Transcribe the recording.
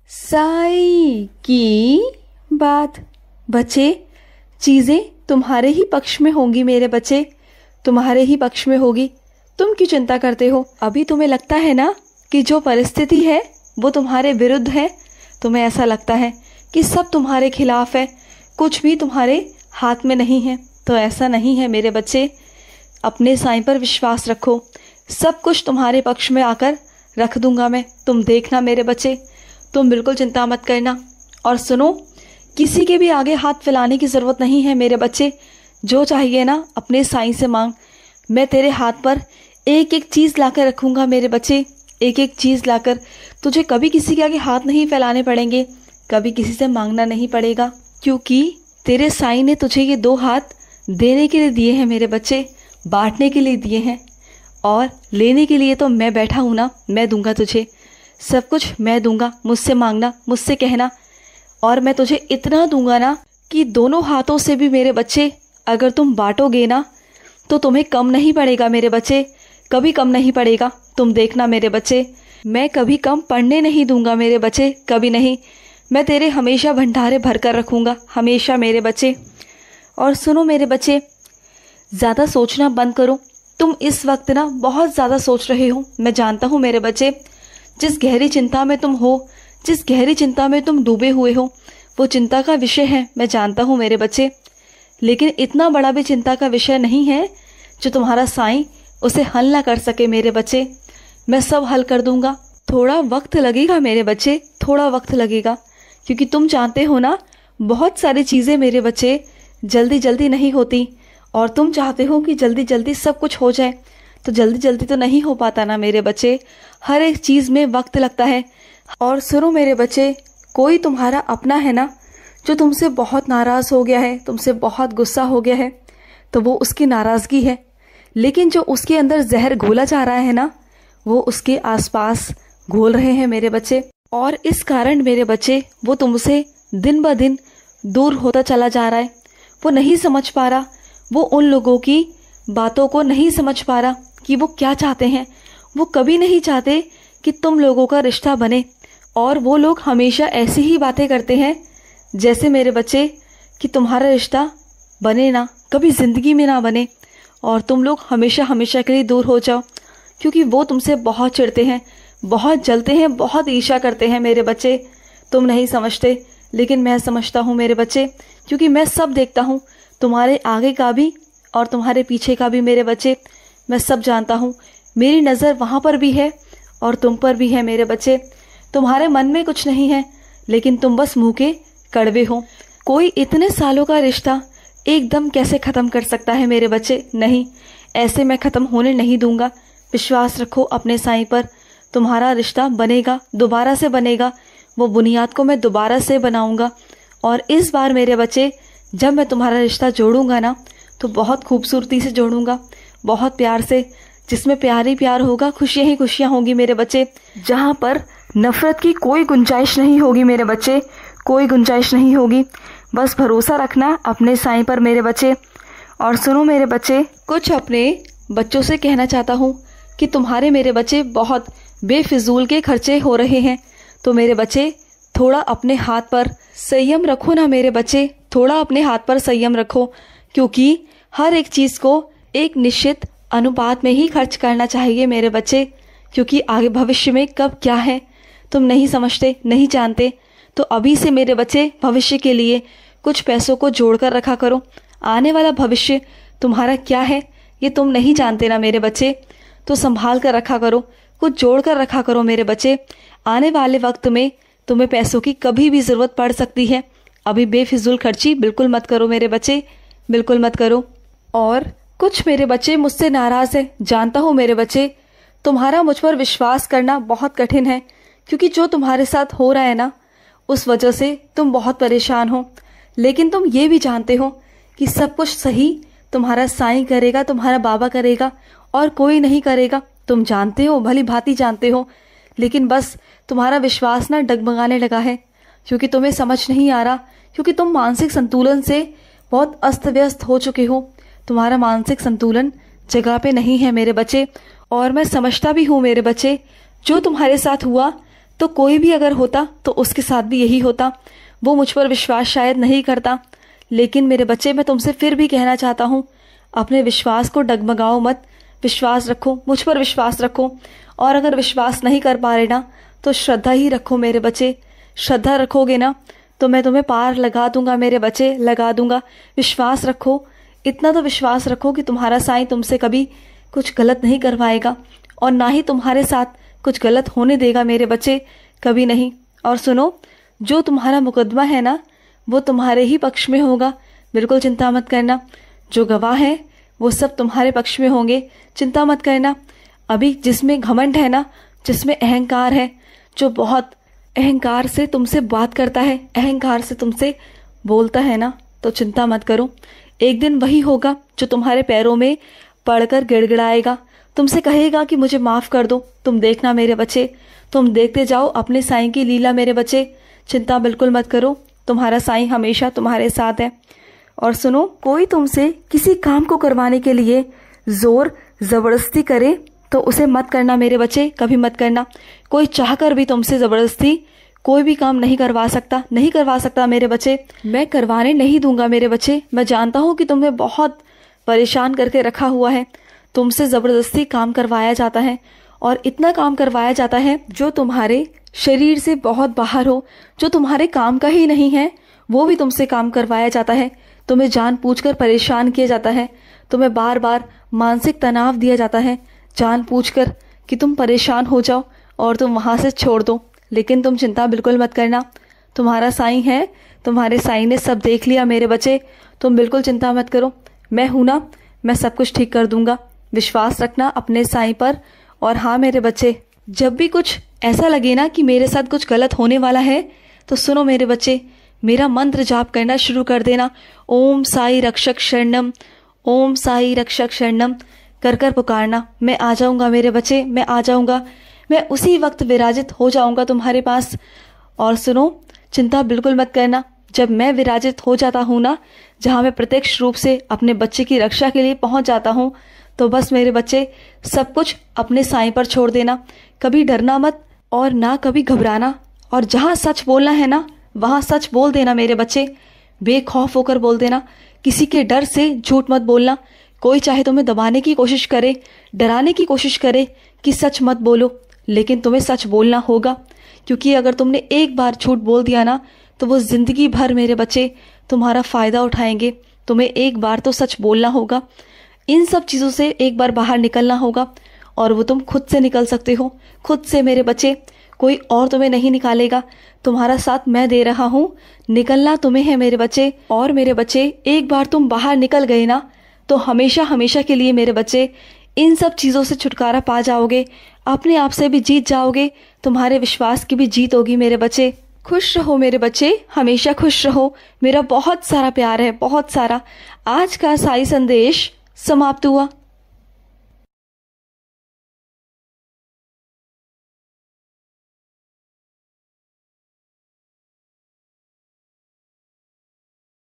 साई की बात। बच्चे, चीज़ें तुम्हारे ही पक्ष में होंगी मेरे बच्चे, तुम्हारे ही पक्ष में होगी। तुम क्यों चिंता करते हो? अभी तुम्हें लगता है ना कि जो परिस्थिति है वो तुम्हारे विरुद्ध है। तुम्हें ऐसा लगता है कि सब तुम्हारे खिलाफ है, कुछ भी तुम्हारे हाथ में नहीं है। तो ऐसा नहीं है मेरे बच्चे। अपने साईं पर विश्वास रखो, सब कुछ तुम्हारे पक्ष में आकर रख दूंगा मैं। तुम देखना मेरे बच्चे, तुम बिल्कुल चिंता मत करना। और सुनो, किसी के भी आगे हाथ फैलाने की ज़रूरत नहीं है मेरे बच्चे। जो चाहिए ना अपने साईं से मांग। मैं तेरे हाथ पर एक एक चीज़ लाकर रखूँगा मेरे बच्चे, एक एक चीज़ लाकर। तुझे कभी किसी के आगे हाथ नहीं फैलाने पड़ेंगे, कभी किसी से मांगना नहीं पड़ेगा, क्योंकि तेरे साईं ने तुझे ये दो हाथ देने के लिए दिए हैं मेरे बच्चे, बांटने के लिए दिए हैं। और लेने के लिए तो मैं बैठा हूँ ना, मैं दूंगा तुझे सब कुछ, मैं दूंगा। मुझसे मांगना, मुझसे कहना, और मैं तुझे इतना दूंगा ना कि दोनों हाथों से भी मेरे बच्चे अगर तुम बांटोगे ना तो तुम्हें कम नहीं पड़ेगा मेरे बच्चे, कभी कम नहीं पड़ेगा। तुम देखना मेरे बच्चे, मैं कभी कम पड़ने नहीं दूंगा मेरे बच्चे, कभी नहीं। मैं तेरे हमेशा भंडारे भर कर रखूँगा, हमेशा मेरे बच्चे। और सुनो मेरे बच्चे, ज़्यादा सोचना बंद करो। तुम इस वक्त ना बहुत ज़्यादा सोच रहे हो, मैं जानता हूँ मेरे बच्चे। जिस गहरी चिंता में तुम हो, जिस गहरी चिंता में तुम डूबे हुए हो, वो चिंता का विषय है, मैं जानता हूँ मेरे बच्चे। लेकिन इतना बड़ा भी चिंता का विषय नहीं है जो तुम्हारा साईं उसे हल ना कर सके मेरे बच्चे। मैं सब हल कर दूंगा। थोड़ा वक्त लगेगा मेरे बच्चे, थोड़ा वक्त लगेगा, क्योंकि तुम जानते हो ना बहुत सारी चीज़ें मेरे बच्चे जल्दी जल्दी नहीं होती। और तुम चाहते हो कि जल्दी जल्दी सब कुछ हो जाए, तो जल्दी जल्दी तो नहीं हो पाता ना मेरे बच्चे। हर एक चीज़ में वक्त लगता है। और सुनो मेरे बच्चे, कोई तुम्हारा अपना है ना जो तुमसे बहुत नाराज़ हो गया है, तुमसे बहुत गुस्सा हो गया है, तो वो उसकी नाराज़गी है। लेकिन जो उसके अंदर जहर घोला जा रहा है ना, वो उसके आसपास घोल रहे हैं मेरे बच्चे। और इस कारण मेरे बच्चे वो तुमसे दिन ब दिन दूर होता चला जा रहा है। वो नहीं समझ पा रहा, वो उन लोगों की बातों को नहीं समझ पा रहा कि वो क्या चाहते हैं। वो कभी नहीं चाहते कि तुम लोगों का रिश्ता बने। और वो लोग हमेशा ऐसी ही बातें करते हैं जैसे मेरे बच्चे कि तुम्हारा रिश्ता बने ना, कभी ज़िंदगी में ना बने, और तुम लोग हमेशा हमेशा के लिए दूर हो जाओ। क्योंकि वो तुमसे बहुत चिढ़ते हैं, बहुत जलते हैं, बहुत ईर्ष्या करते हैं मेरे बच्चे। तुम नहीं समझते, लेकिन मैं समझता हूँ मेरे बच्चे, क्योंकि मैं सब देखता हूँ, तुम्हारे आगे का भी और तुम्हारे पीछे का भी मेरे बच्चे। मैं सब जानता हूँ। मेरी नज़र वहाँ पर भी है और तुम पर भी है मेरे बच्चे। तुम्हारे मन में कुछ नहीं है, लेकिन तुम बस मुँह के कड़वे हो। कोई इतने सालों का रिश्ता एकदम कैसे ख़त्म कर सकता है मेरे बच्चे? नहीं, ऐसे मैं ख़त्म होने नहीं दूंगा। विश्वास रखो अपने साईं पर, तुम्हारा रिश्ता बनेगा, दोबारा से बनेगा। वो बुनियाद को मैं दोबारा से बनाऊंगा। और इस बार मेरे बच्चे, जब मैं तुम्हारा रिश्ता जोड़ूंगा ना, तो बहुत खूबसूरती से जोड़ूंगा, बहुत प्यार से, जिसमें प्यार ही प्यार होगा, खुशियाँ ही खुशियाँ होंगी मेरे बच्चे। जहाँ पर नफ़रत की कोई गुंजाइश नहीं होगी मेरे बच्चे, कोई गुंजाइश नहीं होगी। बस भरोसा रखना अपने साईं पर मेरे बच्चे। और सुनो मेरे बच्चे, कुछ अपने बच्चों से कहना चाहता हूँ कि तुम्हारे मेरे बच्चे बहुत बेफिजूल के खर्चे हो रहे हैं। तो मेरे बच्चे थोड़ा अपने हाथ पर संयम रखो ना मेरे बच्चे, थोड़ा अपने हाथ पर संयम रखो, क्योंकि हर एक चीज़ को एक निश्चित अनुपात में ही खर्च करना चाहिए मेरे बच्चे। क्योंकि आगे भविष्य में कब क्या है तुम नहीं समझते, नहीं जानते। तो अभी से मेरे बच्चे भविष्य के लिए कुछ पैसों को जोड़ कर रखा करो। आने वाला भविष्य तुम्हारा क्या है ये तुम नहीं जानते ना मेरे बच्चे, तो संभाल कर रखा करो, कुछ जोड़ कर रखा करो मेरे बच्चे। आने वाले वक्त में तुम्हें पैसों की कभी भी ज़रूरत पड़ सकती है। अभी बेफिजूल खर्ची बिल्कुल मत करो मेरे बच्चे, बिल्कुल मत करो। और कुछ मेरे बच्चे मुझसे नाराज़ है, जानता हूँ मेरे बच्चे। तुम्हारा मुझ पर विश्वास करना बहुत कठिन है, क्योंकि जो तुम्हारे साथ हो रहा है ना, उस वजह से तुम बहुत परेशान हो। लेकिन तुम ये भी जानते हो कि सब कुछ सही तुम्हारा साईं करेगा, तुम्हारा बाबा करेगा, और कोई नहीं करेगा। तुम जानते हो, भली भांति जानते हो। लेकिन बस तुम्हारा विश्वास ना डगमगाने लगा है, क्योंकि तुम्हें समझ नहीं आ रहा, क्योंकि तुम मानसिक संतुलन से बहुत अस्त व्यस्त हो चुके हो। तुम्हारा मानसिक संतुलन जगह पे नहीं है मेरे बच्चे। और मैं समझता भी हूँ मेरे बच्चे, जो तुम्हारे साथ हुआ तो कोई भी अगर होता तो उसके साथ भी यही होता। वो मुझ पर विश्वास शायद नहीं करता, लेकिन मेरे बच्चे मैं तुमसे फिर भी कहना चाहता हूँ, अपने विश्वास को डगमगाओ मत, विश्वास रखो, मुझ पर विश्वास रखो। और अगर विश्वास नहीं कर पा रहे ना तो श्रद्धा ही रखो मेरे बच्चे। श्रद्धा रखोगे ना तो मैं तुम्हें पार लगा दूंगा मेरे बच्चे, लगा दूंगा। विश्वास रखो, इतना तो विश्वास रखो कि तुम्हारा साईं तुमसे कभी कुछ गलत नहीं करवाएगा और ना ही तुम्हारे साथ कुछ गलत होने देगा मेरे बच्चे, कभी नहीं। और सुनो, जो तुम्हारा मुकदमा है ना वो तुम्हारे ही पक्ष में होगा, बिल्कुल चिंता मत करना। जो गवाह हैं वो सब तुम्हारे पक्ष में होंगे, चिंता मत करना। अभी जिसमें घमंड है ना, जिसमें अहंकार है, जो बहुत अहंकार से तुमसे बात करता है, अहंकार से तुमसे बोलता है ना, तो चिंता मत करो। एक दिन वही होगा जो तुम्हारे पैरों में पड़कर गिड़गिड़ाएगा, तुमसे कहेगा कि मुझे माफ कर दो। तुम देखना मेरे बच्चे, तुम देखते जाओ अपने साईं की लीला मेरे बच्चे। चिंता बिल्कुल मत करो, तुम्हारा साईं हमेशा तुम्हारे साथ है। और सुनो, कोई तुमसे किसी काम को करवाने के लिए जोर जबरदस्ती करे तो उसे मत करना मेरे बच्चे, कभी मत करना। कोई चाहकर भी तुमसे जबरदस्ती कोई भी काम नहीं करवा सकता, नहीं करवा सकता मेरे बच्चे। मैं करवाने नहीं दूंगा मेरे बच्चे। मैं जानता हूँ कि तुम्हें बहुत परेशान करके रखा हुआ है, तुमसे जबरदस्ती काम करवाया जाता है और इतना काम करवाया जाता है जो तुम्हारे शरीर से बहुत बाहर हो, जो तुम्हारे काम का ही नहीं है, वो भी तुमसे काम करवाया जाता है। तुम्हें जानबूझकर परेशान किया जाता है, तुम्हें बार बार मानसिक तनाव दिया जाता है जानबूझकर कि तुम परेशान हो जाओ और तुम वहां से छोड़ दो। लेकिन तुम चिंता बिल्कुल मत करना, तुम्हारा साईं है, तुम्हारे साईं ने सब देख लिया मेरे बच्चे। तुम बिल्कुल चिंता मत करो, मैं हूं ना, मैं सब कुछ ठीक कर दूंगा। विश्वास रखना अपने साईं पर। और हाँ मेरे बच्चे, जब भी कुछ ऐसा लगे ना कि मेरे साथ कुछ गलत होने वाला है तो सुनो मेरे बच्चे, मेरा मंत्र जाप करना शुरू कर देना। ओम साई रक्षक शरणम, ओम साई रक्षक शरणम कर कर पुकारना। मैं आ जाऊंगा मेरे बच्चे, मैं आ जाऊंगा, मैं उसी वक्त विराजित हो जाऊंगा तुम्हारे पास। और सुनो, चिंता बिल्कुल मत करना, जब मैं विराजित हो जाता हूँ ना, जहाँ मैं प्रत्यक्ष रूप से अपने बच्चे की रक्षा के लिए पहुंच जाता हूँ, तो बस मेरे बच्चे सब कुछ अपने साईं पर छोड़ देना। कभी डरना मत और ना कभी घबराना। और जहाँ सच बोलना है ना वहाँ सच बोल देना मेरे बच्चे, बेखौफ होकर बोल देना। किसी के डर से झूठ मत बोलना। कोई चाहे तुम्हें दबाने की कोशिश करे, डराने की कोशिश करे कि सच मत बोलो, लेकिन तुम्हें सच बोलना होगा। क्योंकि अगर तुमने एक बार झूठ बोल दिया ना तो वो जिंदगी भर मेरे बच्चे तुम्हारा फायदा उठाएंगे। तुम्हें एक बार तो सच बोलना होगा, इन सब चीज़ों से एक बार बाहर निकलना होगा। और वो तुम खुद से निकल सकते हो, खुद से मेरे बच्चे, कोई और तुम्हें नहीं निकालेगा। तुम्हारा साथ मैं दे रहा हूँ, निकलना तुम्हें है मेरे बच्चे। और मेरे बच्चे, एक बार तुम बाहर निकल गए ना तो हमेशा हमेशा के लिए मेरे बच्चे इन सब चीज़ों से छुटकारा पा जाओगे, अपने आप से भी जीत जाओगे, तुम्हारे विश्वास की भी जीत होगी मेरे बच्चे। खुश रहो मेरे बच्चे, हमेशा खुश रहो। मेरा बहुत सारा प्यार है, बहुत सारा। आज का साई संदेश समाप्त हुआ।